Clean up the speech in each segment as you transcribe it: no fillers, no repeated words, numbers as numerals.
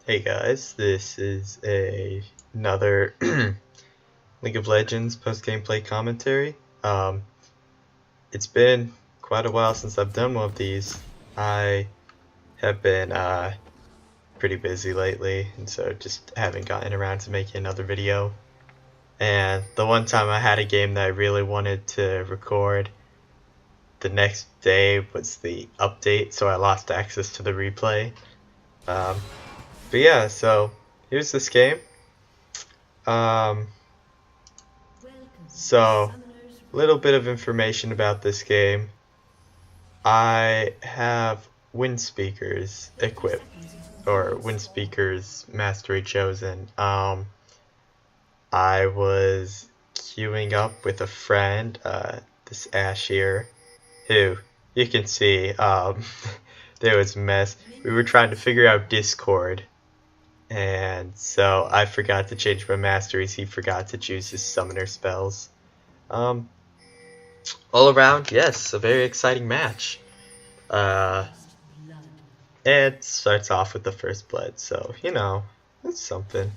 Hey guys, this is another League of Legends post-gameplay commentary. It's been quite a while since I've done one of these. I have been pretty busy lately, and so just haven't gotten around to making another video. And the one time I had a game that I really wanted to record, the next day was the update, so I lost access to the replay. But yeah, so here's this game. So, a little bit of information about this game. I have WindSpeakers equipped, or WindSpeakers mastery chosen. I was queuing up with a friend, this Ash here, who you can see, there was a mess. We were trying to figure out Discord, and so I forgot to change my masteries. He forgot to choose his summoner spells. All around, yes, a very exciting match. It starts off with the first blood, so, you know, it's something.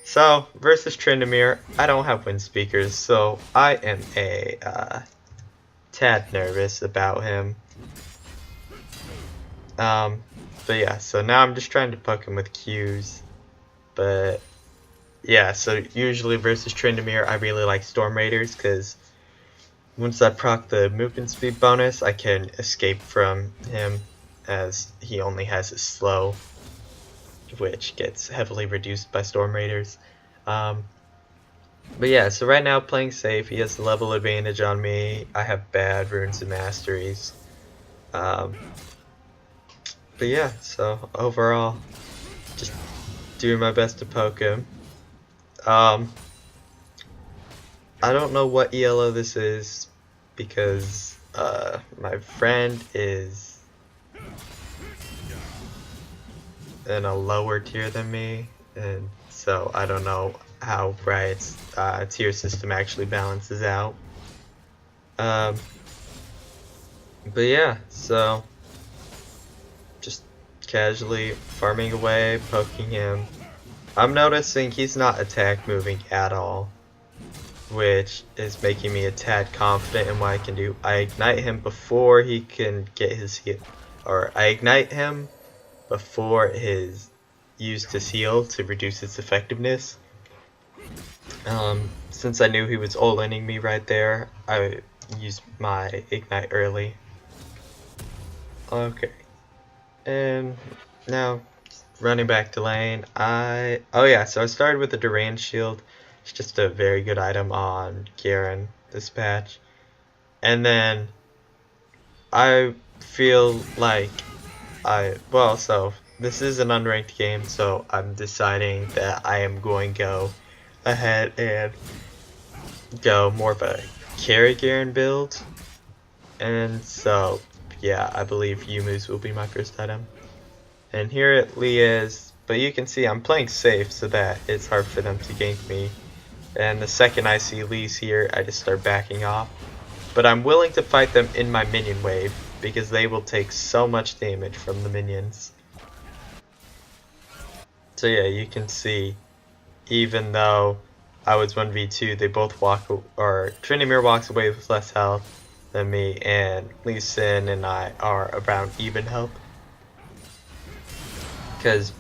So, versus Tryndamere, I don't have WindSpeakers, so I am a tad nervous about him. But yeah, so now I'm just trying to poke him with Qs. But yeah, so usually versus Tryndamere, I really like Storm Raiders, because once I proc the movement speed bonus, I can escape from him, as he only has his slow, which gets heavily reduced by Storm Raiders. But yeah, so right now playing safe, he has the level advantage on me. I have bad runes and masteries. But yeah, so overall, just doing my best to poke him. I don't know what ELO this is, because my friend is in a lower tier than me, and so I don't know how Riot's tier system actually balances out. But yeah, so just casually farming away, poking him. I'm noticing he's not attack moving at all, which is making me a tad confident in what I can do. I ignite him before he can get his heal, or I ignite him before his used his heal to reduce its effectiveness. Since I knew he was all-inning me right there, I used my ignite early. Okay, and now running back to lane, oh yeah, so I started with the Duran shield. It's just a very good item on Garen this patch. And then I feel like so this is an unranked game, so I'm deciding that I am going to go ahead and go more of a carry Garen build. And so yeah, I believe Yumu's will be my first item. And here it Lee is, but you can see I'm playing safe so that it's hard for them to gank me. And the second I see Lee's here, I just start backing off. But I'm willing to fight them in my minion wave, because they will take so much damage from the minions. So yeah, you can see, even though I was 1v2, they both Tryndamere walks away with less health than me, and Lee Sin and I are around even health. Because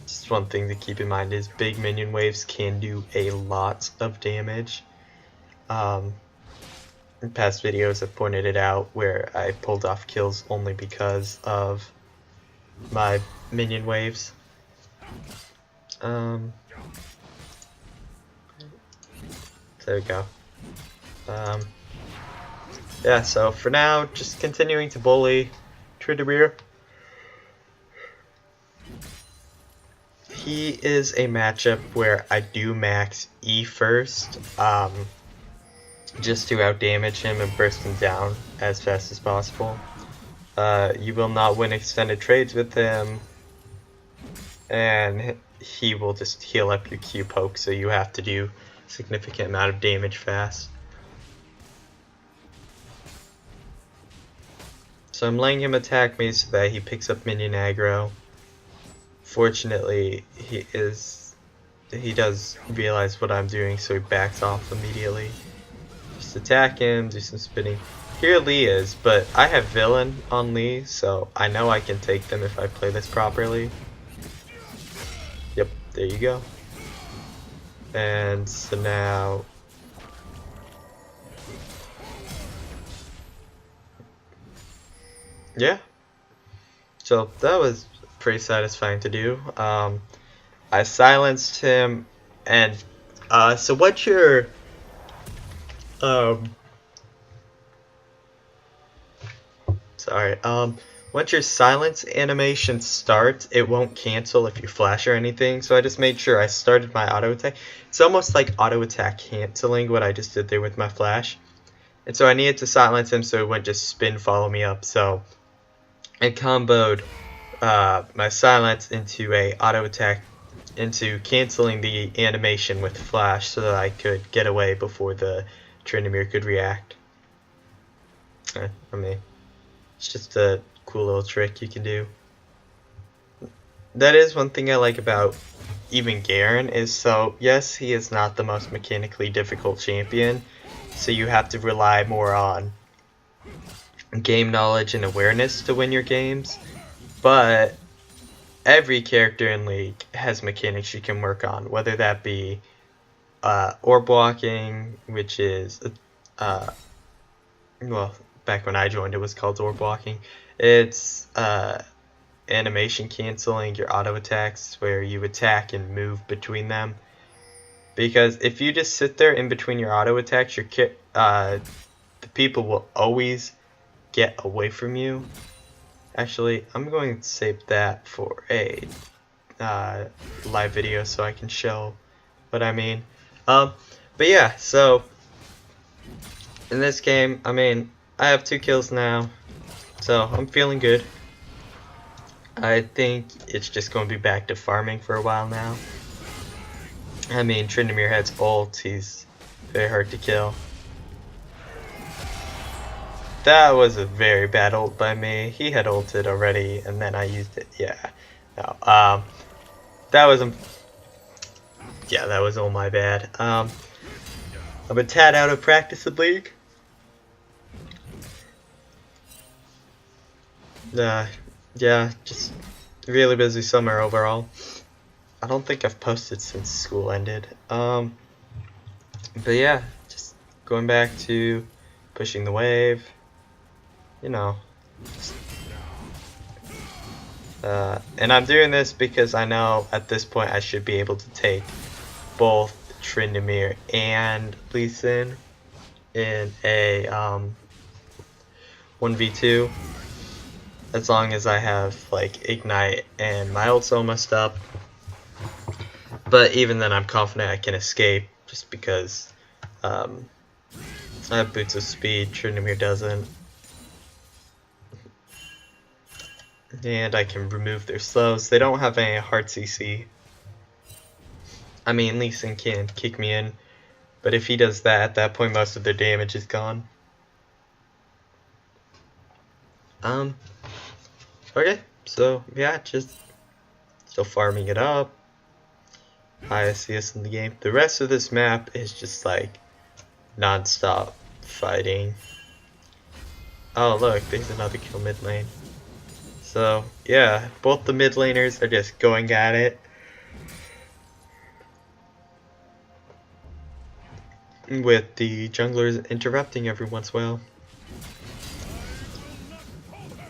just one thing to keep in mind is big minion waves can do a lot of damage. In past videos I've pointed it out where I pulled off kills only because of my minion waves. There we go. Yeah, so for now, just continuing to bully Tryndamere. He is a matchup where I do max E first, just to outdamage him and burst him down as fast as possible. You will not win extended trades with him, and he will just heal up your Q poke, so you have to do a significant amount of damage fast. So I'm letting him attack me so that he picks up minion aggro. Fortunately, he does realize what I'm doing, so he backs off immediately. Just attack him, do some spinning. Here Lee is, but I have villain on Lee, so I know I can take them if I play this properly. Yep, there you go. And so now... yeah. So that was pretty satisfying to do. I silenced him, and so what's your sorry, once your silence animation starts, it won't cancel if you flash or anything, so I just made sure I started my auto attack. It's almost like auto attack canceling what I just did there with my flash. And so I needed to silence him so it wouldn't just spin follow me up, so it comboed my silence into a auto attack, into canceling the animation with flash so that I could get away before the Tryndamere could react. I mean, it's just a cool little trick you can do. That is one thing I like about even Garen is, so yes, he is not the most mechanically difficult champion, so you have to rely more on game knowledge and awareness to win your games, but every character in League has mechanics you can work on, whether that be orb walking, which is well, back when I joined it was called orb walking. It's animation canceling your auto attacks, where you attack and move between them, because if you just sit there in between your auto attacks, the people will always get away from you. Actually, I'm going to save that for a live video so I can show what I mean. But yeah, so in this game, I mean, I have 2 kills now, so I'm feeling good. I think it's just going to be back to farming for a while now. I mean, Tryndamere has ult, he's very hard to kill. That was a very bad ult by me. He had ulted already, and then I used it. Yeah, no. That was that was all my bad. I'm a tad out of practice of League. Yeah, just really busy summer overall. I don't think I've posted since school ended. But yeah, just going back to pushing the wave. You know, and I'm doing this because I know at this point I should be able to take both Tryndamere and Lee Sin in a 1v2, as long as I have like Ignite and my ult's almost up. But even then, I'm confident I can escape, just because I have Boots of Speed, Tryndamere doesn't. And I can remove their slows. They don't have any hard CC. I mean, Lee Sin can kick me in, but if he does that, at that point most of their damage is gone. Okay, so yeah, just still farming it up. Highest CS in the game. The rest of this map is just like non-stop fighting. Oh look, there's another kill mid lane. So yeah, both the mid laners are just going at it. With the junglers interrupting every once in a while.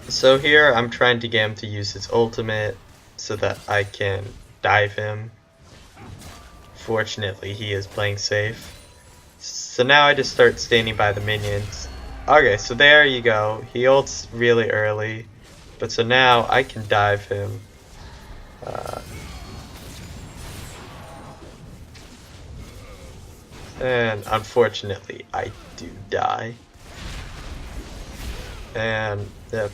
So here I'm trying to get him to use his ultimate so that I can dive him. Fortunately, he is playing safe. So now I just start standing by the minions. Okay, so there you go. He ults really early. But so now I can dive him. And unfortunately, I do die. And yep,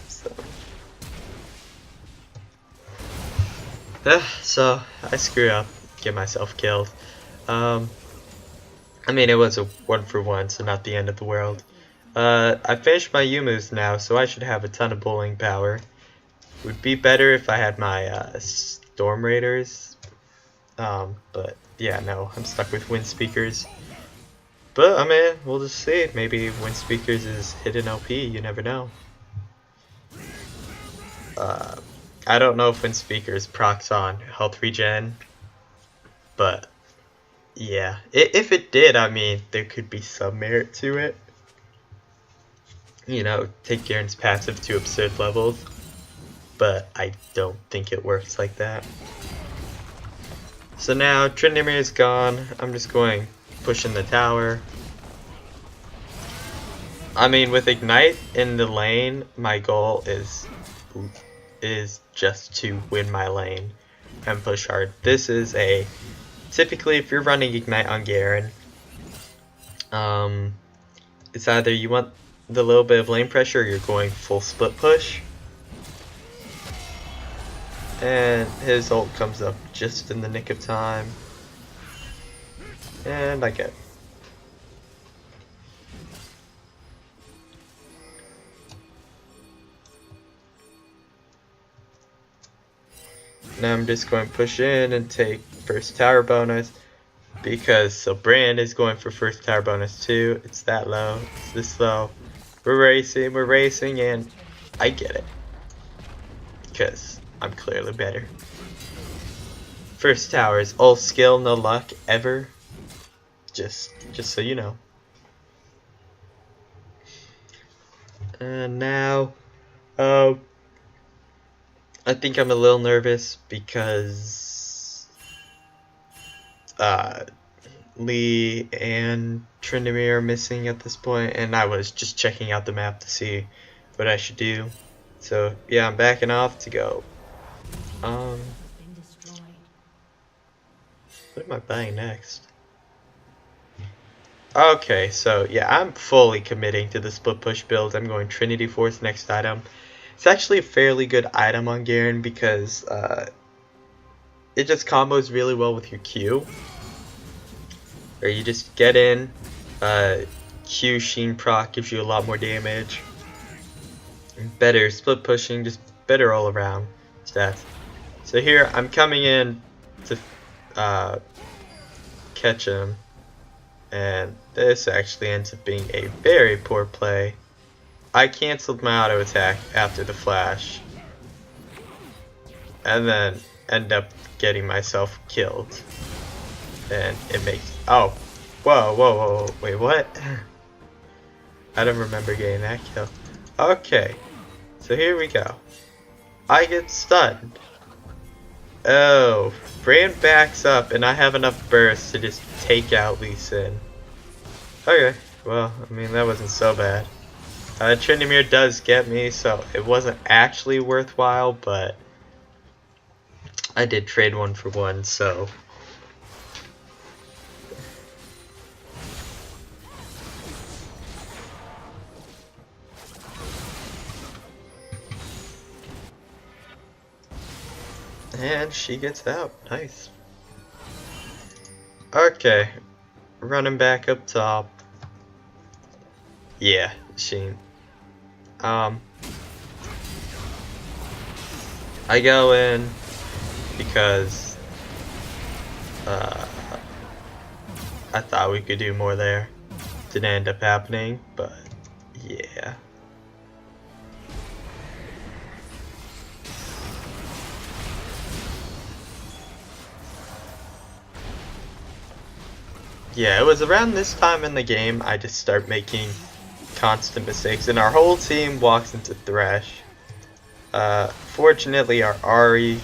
so I screw up, get myself killed. I mean, it was a 1-for-1, so not the end of the world. I finished my U-moves now, so I should have a ton of bowling power. Would be better if I had my Storm Raiders. But yeah, no, I'm stuck with WindSpeakers. But I mean, we'll just see. Maybe WindSpeakers is hidden OP. You never know. I don't know if WindSpeakers procs on health regen, but yeah, if it did, I mean, there could be some merit to it. You know, take Garen's passive to absurd levels, but I don't think it works like that. So now Tryndamere is gone. I'm just going pushing the tower. I mean, with Ignite in the lane, my goal is just to win my lane and push hard. This is typically if you're running Ignite on Garen, it's either you want the little bit of lane pressure or you're going full split push. And his ult comes up just in the nick of time. And I get it. Now I'm just going to push in and take first tower bonus. Because so Brand is going for first tower bonus too. It's that low. It's this low. We're racing, and I get it. Because I'm clearly better. First tower is all skill, no luck, ever. Just so you know. And now, I think I'm a little nervous because Lee and Tryndamere are missing at this point, and I was just checking out the map to see what I should do. So yeah, I'm backing off to go. What am I buying next? Okay, so yeah, I'm fully committing to the split push build. I'm going Trinity Force next item. It's actually a fairly good item on Garen because it just combos really well with your Q. Or you just get in, Q Sheen proc gives you a lot more damage. Better split pushing, just better all around stats. So here I'm coming in to catch him, and this actually ends up being a very poor play. I canceled my auto attack after the flash, and then end up getting myself killed. And it makes whoa, wait, what? I don't remember getting that kill. Okay, so here we go. I get stunned. Oh, Brand backs up, and I have enough burst to just take out Lee Sin. Okay, well, I mean, that wasn't so bad. Tryndamere does get me, so it wasn't actually worthwhile, but I did trade 1 for 1, so. And she gets out. Nice. Okay. Running back up top. Yeah, Sheen. I go in because I thought we could do more there. Didn't end up happening, but yeah. Yeah, it was around this time in the game I just start making constant mistakes, and our whole team walks into Thresh. Fortunately, our Ahri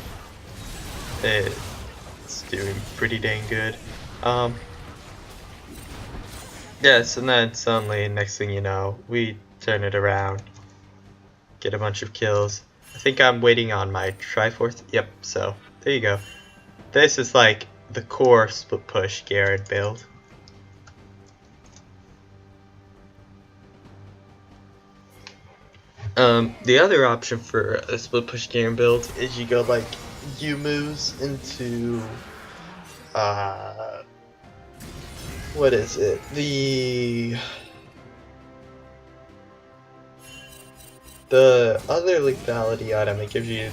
is doing pretty dang good. Yes, and then suddenly, next thing you know, we turn it around, get a bunch of kills. I think I'm waiting on my Triforce. Yep, so there you go. This is like the core split push Garen build. The other option for a split push Garen build is you go like U-moves into what is it? The other lethality item, it gives you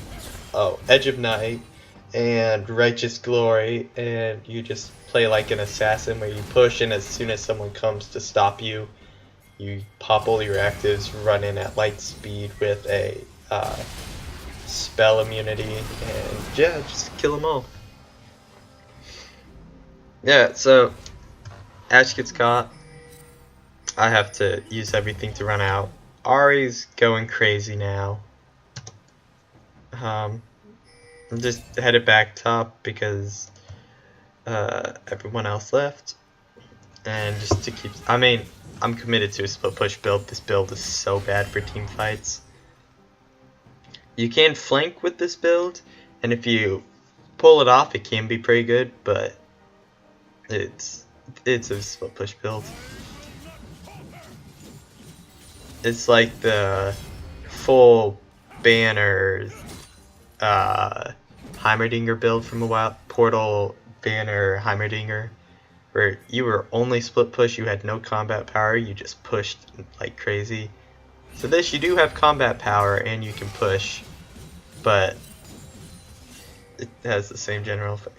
Edge of Night, and Righteous Glory, and you just play like an assassin where you push, and as soon as someone comes to stop you, you pop all your actives, run in at light speed with a spell immunity, and yeah, just kill them all. Yeah, so Ash gets caught. I have to use everything to run out. Ari's going crazy now. I'm just headed back top because everyone else left. And just to keep... I mean, I'm committed to a split push build. This build is so bad for team fights. You can flank with this build, and if you pull it off, it can be pretty good, but it's a split push build. It's like the full banner Heimerdinger build from a while. Portal banner Heimerdinger, where you were only split push, you had no combat power, you just pushed like crazy. So this, you do have combat power and you can push, but it has the same general effect.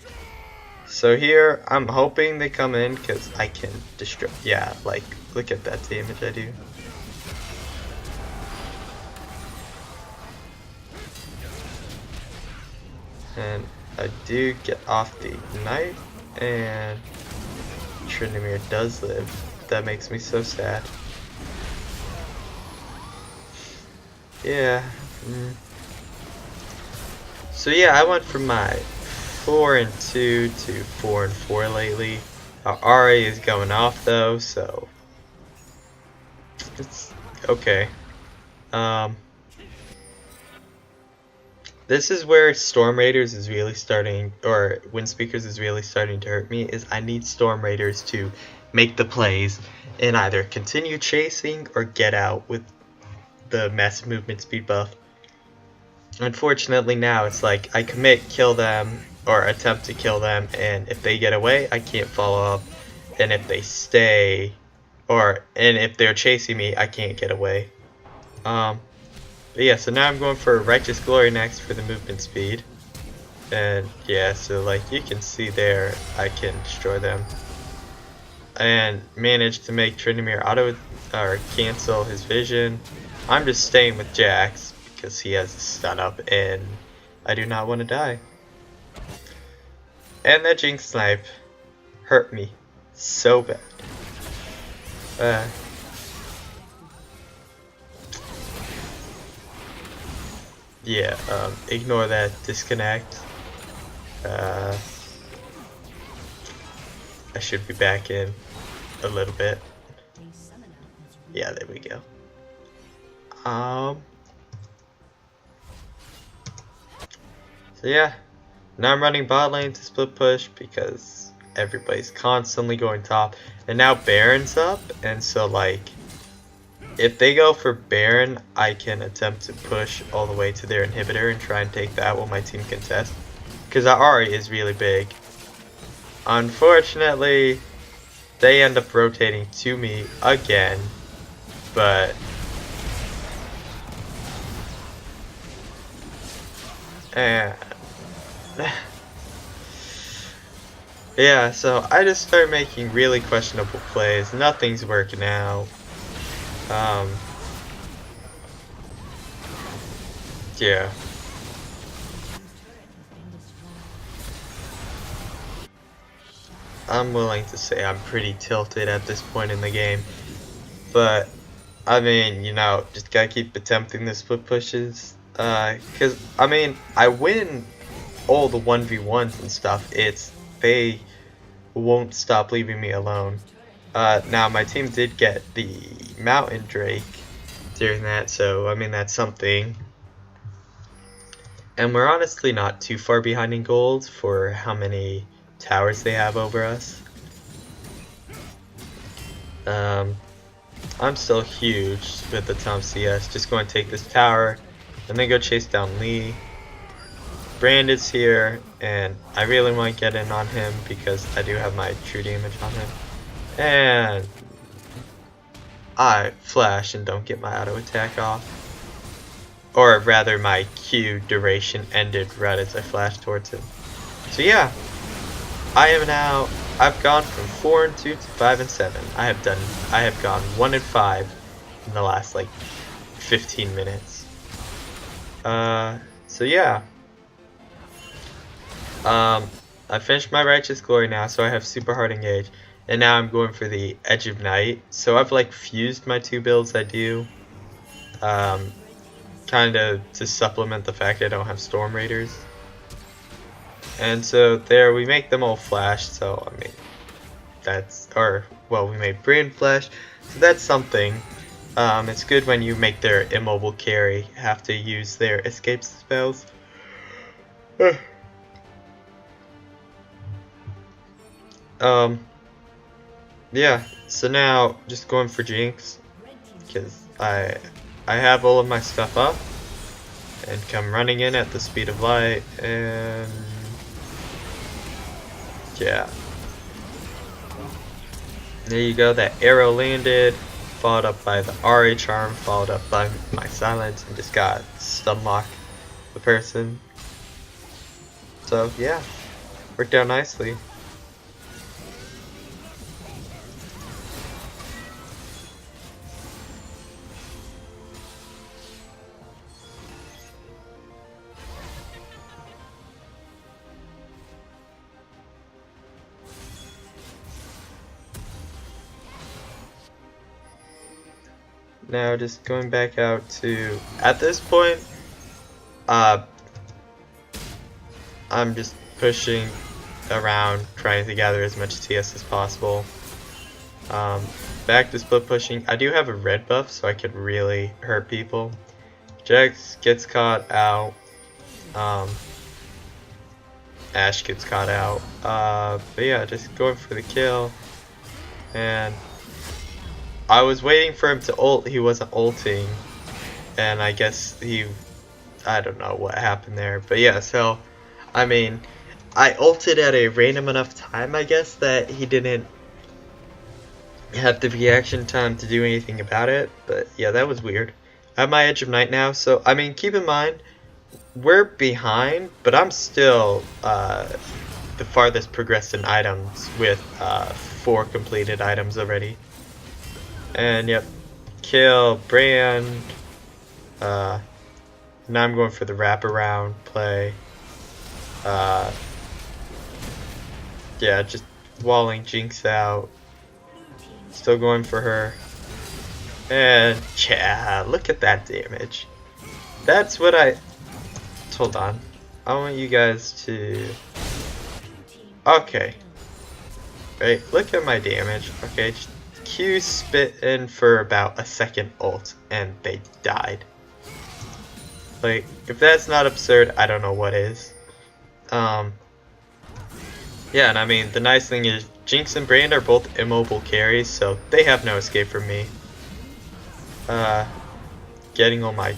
So here, I'm hoping they come in because I can destroy. Yeah, like, look at that damage I do. And I do get off the Ignite, and Tryndamere does live. That makes me so sad. Yeah. So yeah, I went from my 4-2 to 4-4 lately. Ari is going off though, so it's okay. This is where Storm Raiders is really starting, or WindSpeakers is really starting to hurt me, is I need Storm Raiders to make the plays and either continue chasing or get out with the massive movement speed buff. Unfortunately now it's like I commit, kill them, or attempt to kill them, and if they get away, I can't follow up, and if they stay, and if they're chasing me, I can't get away. But yeah, so now I'm going for Righteous Glory next for the movement speed. And yeah, so like you can see there, I can destroy them. And manage to make Tryndamere cancel his vision. I'm just staying with Jax because he has a stun up and I do not want to die. And that Jinx snipe hurt me so bad. Yeah, ignore that disconnect. I should be back in a little bit. Yeah, there we go. So yeah, now I'm running bot lane to split push because everybody's constantly going top, and now Baron's up, and so like, if they go for Baron, I can attempt to push all the way to their inhibitor and try and take that while my team contests. Because our Ahri is really big. Unfortunately, they end up rotating to me again. But... yeah, so I just start making really questionable plays. Nothing's working out. Yeah. I'm willing to say I'm pretty tilted at this point in the game. But, I mean, you know, just gotta keep attempting the split pushes. Because, I mean, I win all the 1v1s and stuff. They won't stop leaving me alone. Now, my team did get the Mountain Drake during that, so, I mean, that's something. And we're honestly not too far behind in gold for how many towers they have over us. I'm still huge with the Tom CS. Just going to take this tower, and then go chase down Lee. Brand is here, and I really want to get in on him because I do have my true damage on him. And I flash and don't get my auto attack off. Or rather, my Q duration ended right as I flashed towards him. So yeah, I've gone from 4-2 to 5-7. I have gone 1-5 in the last like 15 minutes. So yeah. I finished my Righteous Glory now, so I have Super Hard Engage. And now I'm going for the Edge of Night. So I've like fused my two builds I do. Kind of to supplement the fact I don't have Storm Raiders. And so there we make them all flash, so I mean, we made Brand Flash, so that's something. It's good when you make their immobile carry have to use their escape spells. Yeah, so now just going for Jinx, because I have all of my stuff up, and come running in at the speed of light, and yeah. There you go, that arrow landed, followed up by the RA charm, followed up by my silence, and just got stun lock the person. So yeah, worked out nicely. Now just going back out to, at this point, I'm just pushing around, trying to gather as much TS as possible. Back to split pushing. I do have a red buff, so I could really hurt people. Jax gets caught out. Ashe gets caught out. But yeah, just going for the kill. And I was waiting for him to ult, he wasn't ulting, and I guess I don't know what happened there, but yeah, so, I mean, I ulted at a random enough time, I guess, that he didn't have the reaction time to do anything about it, but yeah, that was weird. I have my Edge of Night now, so, I mean, keep in mind, we're behind, but I'm still the farthest progressed in items with 4 completed items already. And yep, kill, brand. Now I'm going for the wraparound play. Yeah, just walling Jinx out. Still going for her. And yeah, look at that damage. That's what hold on. I want you guys to. Okay. Right, look at my damage. Okay, just Q spit in for about a second ult, and they died. Like, if that's not absurd, I don't know what is. Yeah, and I mean, the nice thing is, Jinx and Brand are both immobile carries, so they have no escape from me. Getting all my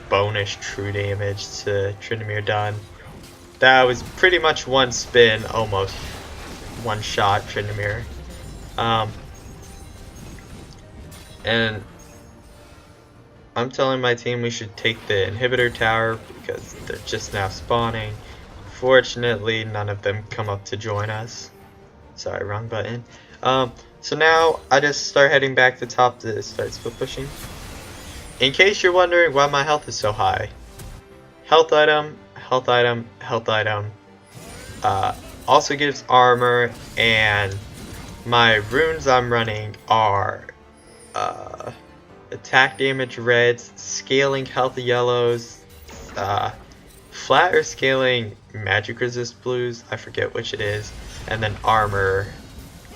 bonus true damage to Tryndamere done. That was pretty much one spin, almost one shot Tryndamere. And I'm telling my team we should take the inhibitor tower because they're just now spawning. Fortunately, none of them come up to join us. Sorry, wrong button. So now I just start heading back to top to start split pushing. In case you're wondering why my health is so high. Health item, health item, health item. Also gives armor, and my runes I'm running are attack damage reds, scaling health yellows, flat or scaling magic resist blues, I forget which it is, and then armor.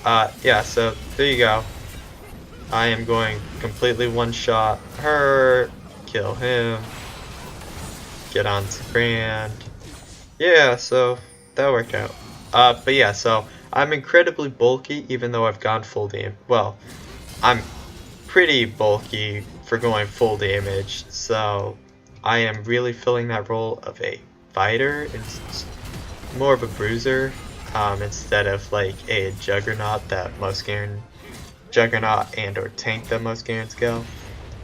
Yeah, so there you go. I am going completely one shot her, kill him, get on to Brand. Yeah, so that worked out. But yeah, so I'm incredibly bulky even though I've gone full damage. Well, I'm pretty bulky for going full damage, so I am really filling that role of a fighter. It's more of a bruiser instead of like a juggernaut that most juggernaut and or tank that most Garens go.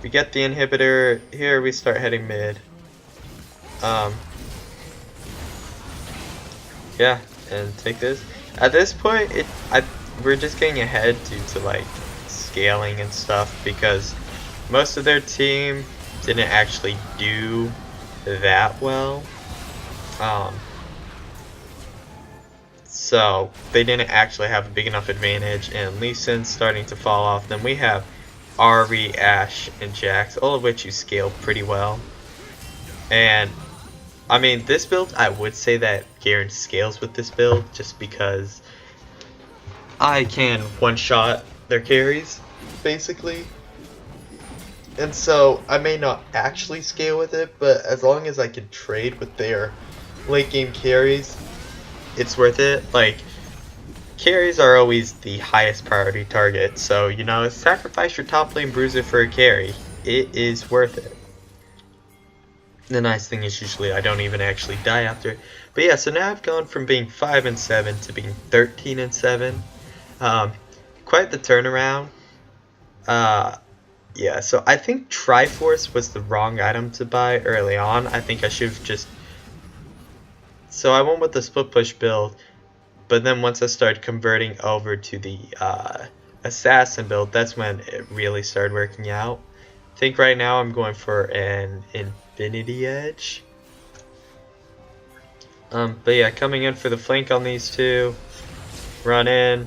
We get the inhibitor here, we start heading mid. yeah, and take this. At this point, we're just getting ahead due to like scaling and stuff because most of their team didn't actually do that well. Um, so they didn't actually have a big enough advantage, and Lee Sin's starting to fall off. Then we have Ari, Ashe, and Jax, all of which you scale pretty well. And I mean, this build, I would say that Garen scales with this build just because I can one-shot their carries, basically. And so I may not actually scale with it, but as long as I can trade with their late game carries, it's worth it. Like, carries are always the highest priority target, so you know, sacrifice your top lane bruiser for a carry. It is worth it. The nice thing is usually I don't even actually die after it. But yeah, so now I've gone from being 5-7 to being 13-7. Quite the turnaround. Yeah, so I think Triforce was the wrong item to buy early on. I think I should have just... So I went with the split push build, but then once I started converting over to the assassin build, that's when it really started working out. I think right now I'm going for an Infinity Edge. But yeah, coming in for the flank on these two. Run in.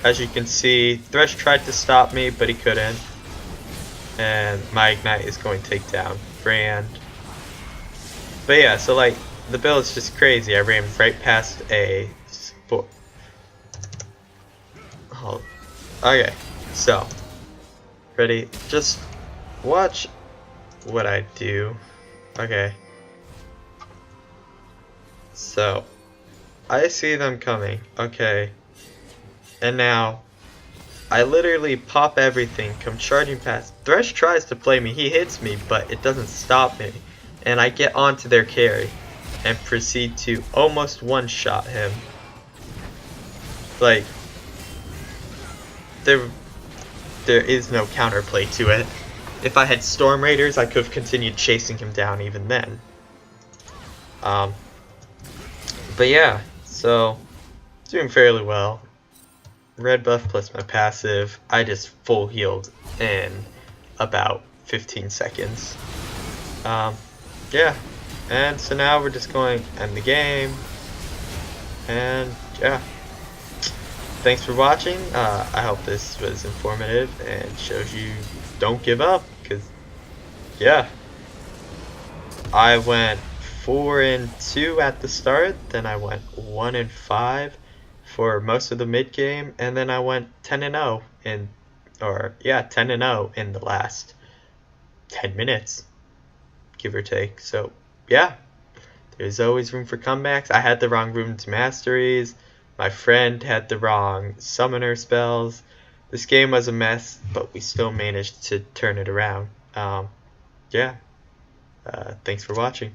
As you can see, Thresh tried to stop me, but he couldn't. And my Ignite is going to take down Brand. But yeah, so like, the build is just crazy. I ran right past a sport. Oh, okay, so, ready? Just watch what I do. Okay. So, I see them coming. Okay. And now, I literally pop everything, come charging past. Thresh tries to play me, he hits me, but it doesn't stop me. And I get onto their carry and proceed to almost one-shot him. Like, there is no counterplay to it. If I had Storm Raiders, I could have continued chasing him down even then. But yeah, so, doing fairly well. Red buff plus my passive, I just full healed in about 15 seconds. Yeah, and so now we're just going to end the game, and yeah, thanks for watching. I hope this was informative and shows you don't give up, because yeah, I went 4-2 at the start, then I went 1-5 for most of the mid game, and then I went 10-0 in, 10-0 in the last 10 minutes, give or take. So yeah, there's always room for comebacks. I had the wrong room to masteries. My friend had the wrong summoner spells. This game was a mess, but we still managed to turn it around. Yeah. Thanks for watching.